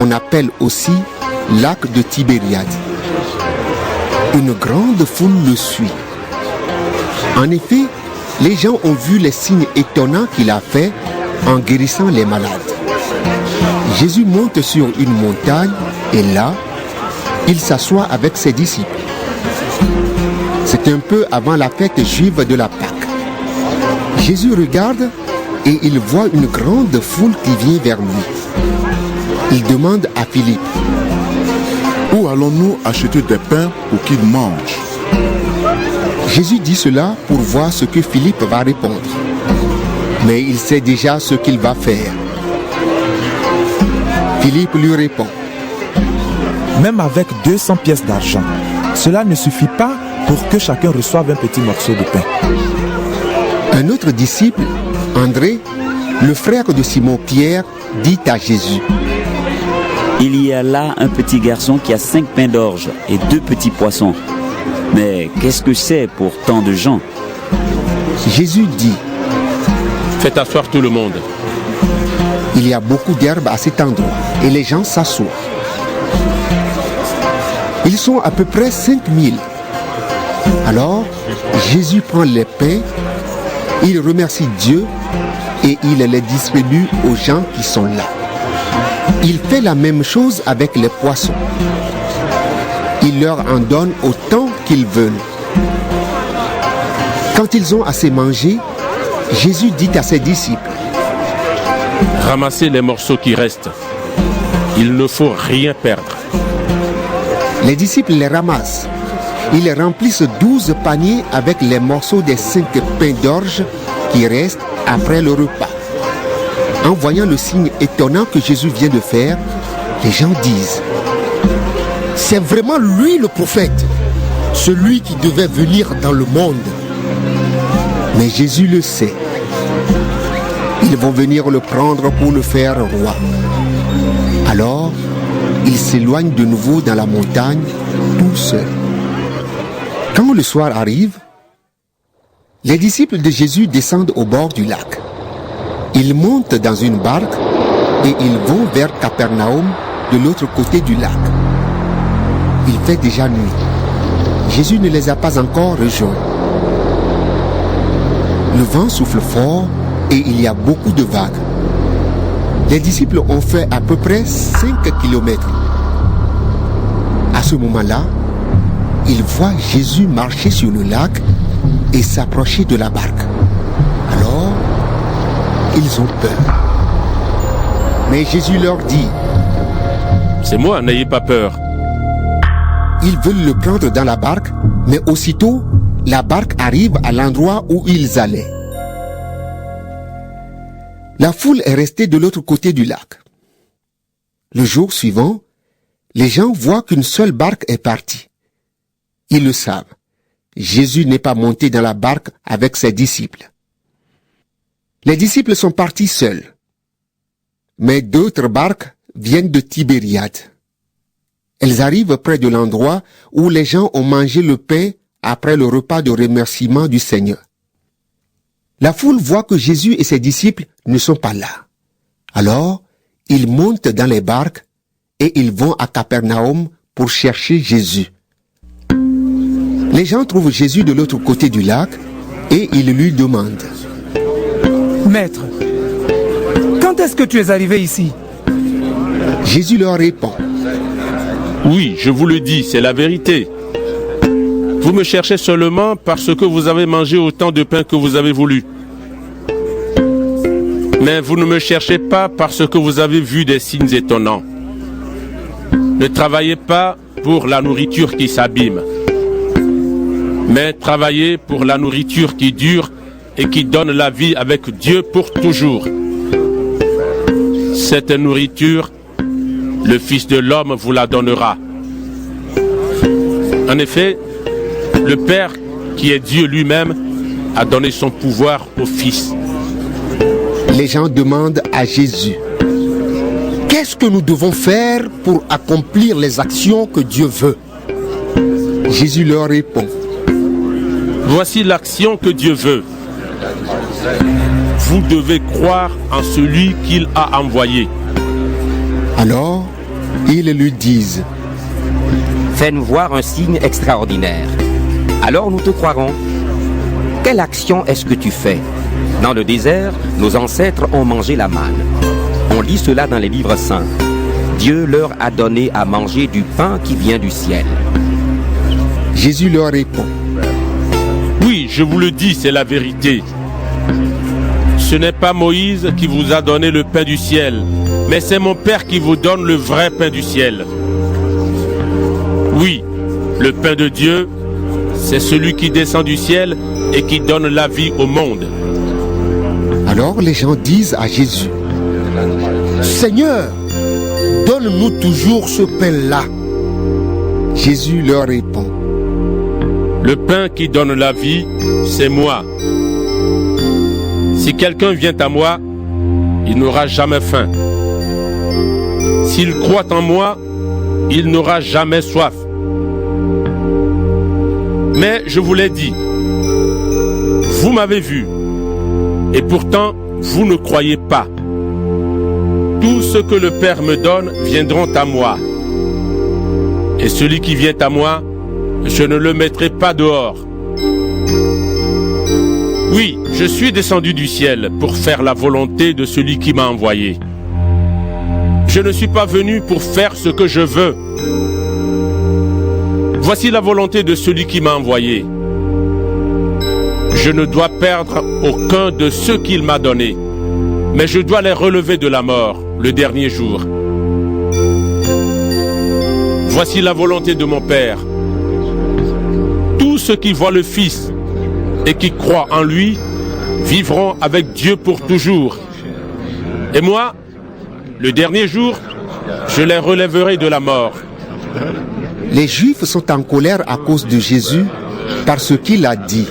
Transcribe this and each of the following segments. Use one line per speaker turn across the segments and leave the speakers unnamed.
On appelle aussi lac de Tibériade. Une grande foule le suit. En effet, les gens ont vu les signes étonnants qu'il a faits en guérissant les malades. Jésus monte sur une montagne et là, il s'assoit avec ses disciples. C'est un peu avant la fête juive de la Pâque. Jésus regarde et il voit une grande foule qui vient vers lui. Il demande à Philippe:
où allons-nous acheter des pains pour qu'ils mangent?
Jésus dit cela pour voir ce que Philippe va répondre. Mais il sait déjà ce qu'il va faire. Philippe lui répond:
même avec 200 pièces d'argent, cela ne suffit pas pour que chacun reçoive un petit morceau de pain.
Un autre disciple, André, le frère de Simon-Pierre, dit à Jésus:
il y a là un petit garçon qui a 5 pains d'orge et 2 petits poissons. Mais qu'est-ce que c'est pour tant de gens?
Jésus dit:
faites asseoir tout le monde.
Il y a beaucoup d'herbes à cet endroit et les gens s'assoient. Ils sont à peu près 5000. Alors, Jésus prend les pains, il remercie Dieu et il les distribue aux gens qui sont là. Il fait la même chose avec les poissons. Il leur en donne autant qu'ils veulent. Quand ils ont assez mangé, Jésus dit à ses disciples:
ramassez les morceaux qui restent. Il ne faut rien perdre.
Les disciples les ramassent. Ils remplissent 12 paniers avec les morceaux des 5 pains d'orge qui restent après le repas. En voyant le signe étonnant que Jésus vient de faire, les gens disent: c'est vraiment lui le prophète, celui qui devait venir dans le monde. Mais Jésus le sait. Ils vont venir le prendre pour le faire roi. Alors, il s'éloigne de nouveau dans la montagne, tout seul. Quand le soir arrive, les disciples de Jésus descendent au bord du lac. Ils montent dans une barque et ils vont vers Capernaum de l'autre côté du lac. Il fait déjà nuit. Jésus ne les a pas encore rejoints. Le vent souffle fort et il y a beaucoup de vagues. Les disciples ont fait à peu près 5 kilomètres. À ce moment-là, ils voient Jésus marcher sur le lac et s'approcher de la barque. Alors, ils ont peur. Mais Jésus leur dit:
c'est moi, n'ayez pas peur.
Ils veulent le prendre dans la barque, mais aussitôt, la barque arrive à l'endroit où ils allaient. La foule est restée de l'autre côté du lac. Le jour suivant, les gens voient qu'une seule barque est partie. Ils le savent. Jésus n'est pas monté dans la barque avec ses disciples. Les disciples sont partis seuls. Mais d'autres barques viennent de Tibériade. Elles arrivent près de l'endroit où les gens ont mangé le pain après le repas de remerciement du Seigneur. La foule voit que Jésus et ses disciples ne sont pas là. Alors, ils montent dans les barques et ils vont à Capernaum pour chercher Jésus. Les gens trouvent Jésus de l'autre côté du lac et ils lui demandent:
Maître, quand est-ce que tu es arrivé ici?
Jésus leur répond:
oui, je vous le dis, c'est la vérité. Vous me cherchez seulement parce que vous avez mangé autant de pain que vous avez voulu. Mais vous ne me cherchez pas parce que vous avez vu des signes étonnants. Ne travaillez pas pour la nourriture qui s'abîme, mais travaillez pour la nourriture qui dure et qui donne la vie avec Dieu pour toujours. Cette nourriture, le Fils de l'homme vous la donnera. En effet, le Père, qui est Dieu lui-même, a donné son pouvoir au Fils.
Les gens demandent à Jésus: qu'est-ce que nous devons faire pour accomplir les actions que Dieu veut? Jésus leur répond:
voici l'action que Dieu veut. Vous devez croire en celui qu'il a envoyé.
Alors, Ils lui disent:
Fais-nous voir un signe extraordinaire. Alors nous te croirons. Quelle action est-ce que tu fais? Dans le désert, nos ancêtres ont mangé la manne. On lit cela dans les livres saints. Dieu leur a donné à manger du pain qui vient du ciel.
Jésus leur répond:
Oui, je vous le dis, c'est la vérité. Ce n'est pas Moïse qui vous a donné le pain du ciel, mais c'est mon Père qui vous donne le vrai pain du ciel. Oui, le pain de Dieu, c'est celui qui descend du ciel et qui donne la vie au monde.
Alors les gens disent à Jésus: Seigneur, donne-nous toujours ce pain-là. Jésus leur répond:
Le pain qui donne la vie, c'est moi. Si quelqu'un vient à moi, il n'aura jamais faim. S'il croit en moi, il n'aura jamais soif. Mais je vous l'ai dit, vous m'avez vu, et pourtant vous ne croyez pas. Tout ce que le Père me donne viendront à moi. Et celui qui vient à moi, je ne le mettrai pas dehors. Oui, je suis descendu du ciel pour faire la volonté de celui qui m'a envoyé. Je ne suis pas venu pour faire ce que je veux. Voici la volonté de celui qui m'a envoyé. Je ne dois perdre aucun de ceux qu'il m'a donnés, mais je dois les relever de la mort le dernier jour. Voici la volonté de mon Père. Tous ceux qui voient le Fils et qui croient en lui vivront avec Dieu pour toujours. Et moi, le dernier jour, je les relèverai de la mort.
Les Juifs sont en colère à cause de Jésus parce qu'il a dit: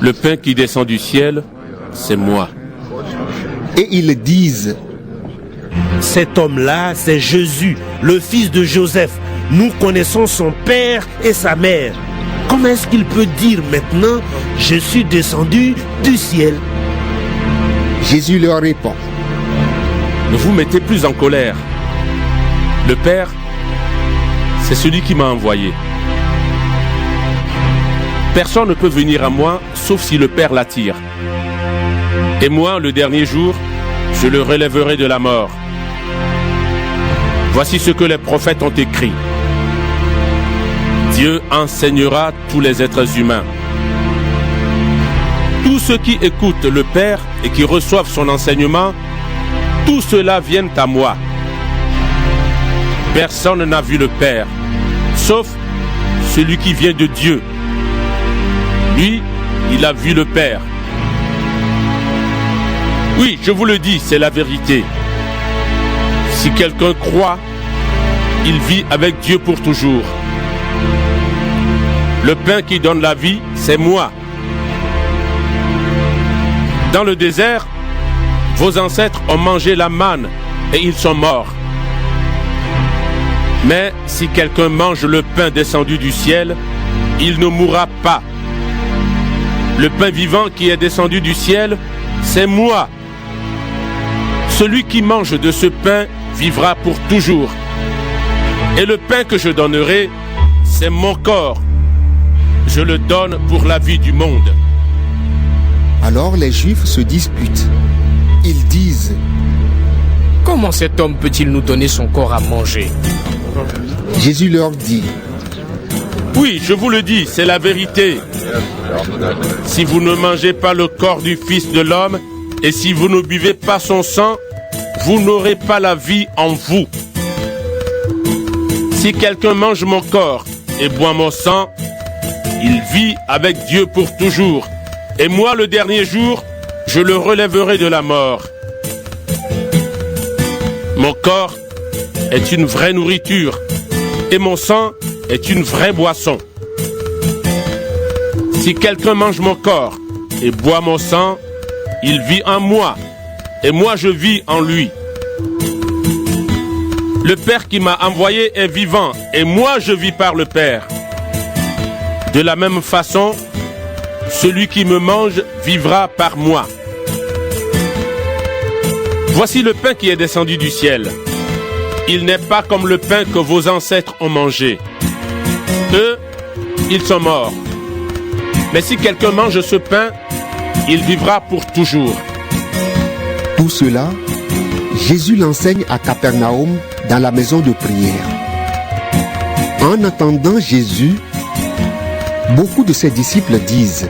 Le pain qui descend du ciel, c'est moi.
Et ils disent:
Cet homme-là, c'est Jésus, le fils de Joseph. Nous connaissons son père et sa mère. Comment est-ce qu'il peut dire maintenant: Je suis descendu du ciel?
Jésus leur répond:
Ne vous mettez plus en colère. Le Père, c'est celui qui m'a envoyé. Personne ne peut venir à moi sauf si le Père l'attire. Et moi, le dernier jour, je le relèverai de la mort. Voici ce que les prophètes ont écrit. Dieu enseignera tous les êtres humains. Tous ceux qui écoutent le Père et qui reçoivent son enseignement, tous ceux-là viennent à moi. Personne n'a vu le Père, sauf celui qui vient de Dieu. Lui, il a vu le Père. Oui, je vous le dis, c'est la vérité. Si quelqu'un croit, il vit avec Dieu pour toujours. Le pain qui donne la vie, c'est moi. Dans le désert, vos ancêtres ont mangé la manne et ils sont morts. Mais si quelqu'un mange le pain descendu du ciel, il ne mourra pas. Le pain vivant qui est descendu du ciel, c'est moi. Celui qui mange de ce pain vivra pour toujours. Et le pain que je donnerai, c'est mon corps. Je le donne pour la vie du monde.
Alors les Juifs se disputent. Ils disent:
Comment cet homme peut-il nous donner son corps à manger?
Jésus leur dit:
Oui, je vous le dis, c'est la vérité. Si vous ne mangez pas le corps du Fils de l'homme, et si vous ne buvez pas son sang, vous n'aurez pas la vie en vous. Si quelqu'un mange mon corps et boit mon sang, il vit avec Dieu pour toujours. Et moi, le dernier jour, je le relèverai de la mort. Mon corps est une vraie nourriture et mon sang est une vraie boisson. Si quelqu'un mange mon corps et boit mon sang, il vit en moi et moi je vis en lui. Le Père qui m'a envoyé est vivant et moi je vis par le Père. De la même façon, celui qui me mange vivra par moi. Voici le pain qui est descendu du ciel. il n'est pas comme le pain que vos ancêtres ont mangé. Eux, ils sont morts. Mais si quelqu'un mange ce pain, il vivra pour toujours.
Tout cela, Jésus l'enseigne à Capernaum dans la maison de prière. En entendant Jésus, beaucoup de ses disciples disent: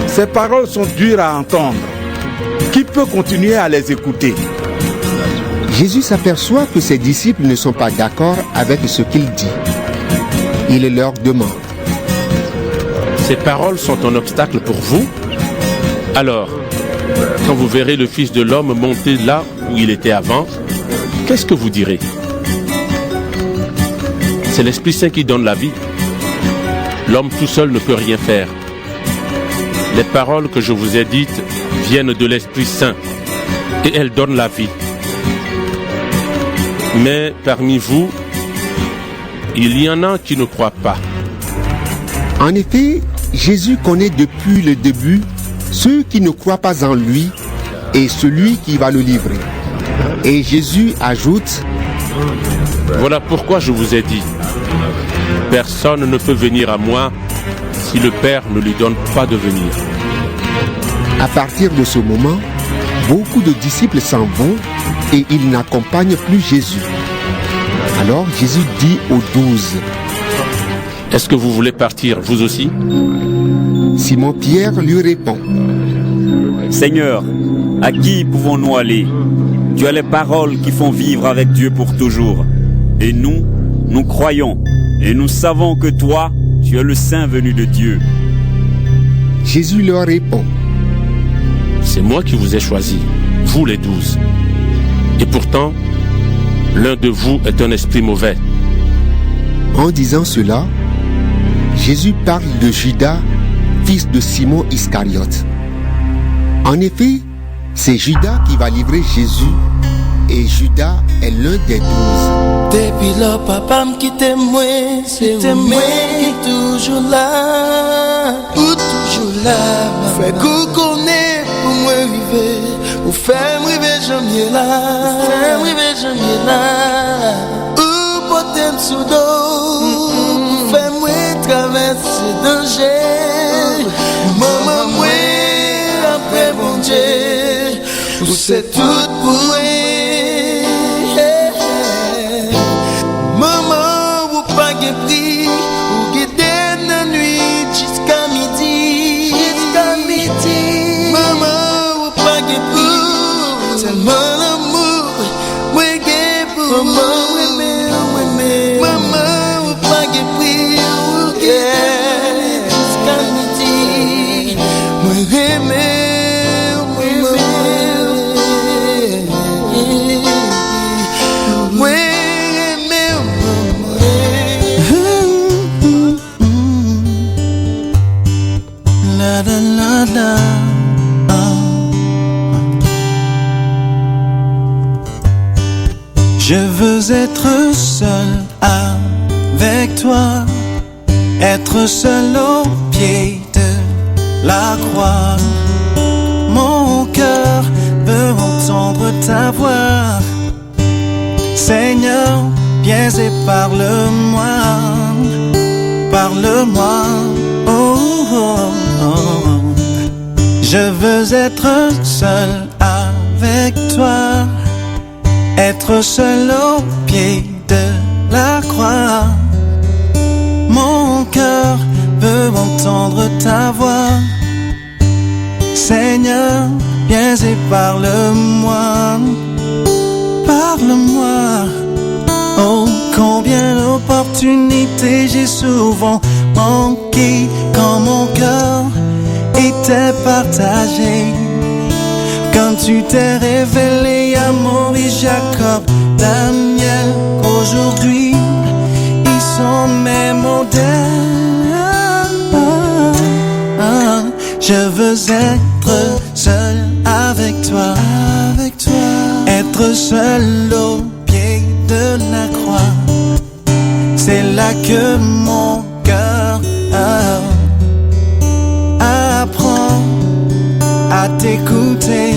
Ces paroles sont dures à entendre. Qui peut continuer à les écouter?
Jésus s'aperçoit que ses disciples ne sont pas d'accord avec ce qu'il dit. Il leur demande:
Ces paroles sont un obstacle pour vous? Alors, quand vous verrez le Fils de l'homme monter là où il était avant, qu'est-ce que vous direz? C'est l'Esprit Saint qui donne la vie. L'homme tout seul ne peut rien faire. Les paroles que je vous ai dites viennent de l'Esprit Saint et elles donnent la vie. Mais parmi vous, il y en a qui ne croient pas.
En effet, Jésus connaît depuis le début ceux qui ne croient pas en lui et celui qui va le livrer. Et Jésus ajoute:
Voilà pourquoi je vous ai dit, personne ne peut venir à moi si le Père ne lui donne pas de venir.
À partir de ce moment, beaucoup de disciples s'en vont et ils n'accompagnent plus Jésus. Alors Jésus dit aux 12:
Est-ce que vous voulez partir, vous aussi?
Simon-Pierre lui répond:
Seigneur, à qui pouvons-nous aller? Tu as les paroles qui font vivre avec Dieu pour toujours. Et nous, nous croyons et nous savons que toi, tu es le Saint venu de Dieu.
Jésus leur répond:
C'est moi qui vous ai choisi, vous les 12. Et pourtant, l'un de vous est un esprit mauvais.
En disant cela, Jésus parle de Judas, fils de Simon Iscariote. En effet, c'est Judas qui va livrer Jésus et Judas est l'un des 12.
Depuis là, papa me quitte moi, c'est moi qui toujours là, ou toujours là. Fait qu'on connaît pour moi vivre, ou faire moi vivre jamais là, faire moi vivre jamais là. Ou porter sous dos, faire moi traverser danger. Maman moi après bon Dieu, ou c'est tout pour moi. Prix ou guider la nuit jusqu'à midi, maman ou pas que pour tellement l'amour oui que pour maman ou pas que prix ou guider jusqu'à midi moi aimer Je veux être seul avec toi, être seul au pied de la croix. Mon cœur veut entendre ta voix. Seigneur, viens et parle-moi, parle-moi. Oh, oh, oh. Je veux être seul avec toi, être seul au pied de la croix. Mon cœur veut entendre ta voix. Seigneur, viens et parle-moi, parle-moi. Oh, combien d'opportunités j'ai souvent manqué quand mon cœur était partagé. Quand tu t'es révélé à Maurice, Jacob, Daniel, aujourd'hui ils sont mes modèles. Je veux être seul avec toi, être seul au pied de la croix. C'est là que mon cœur apprend à t'écouter.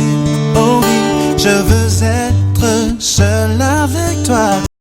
Oh oui, je veux être seul avec toi.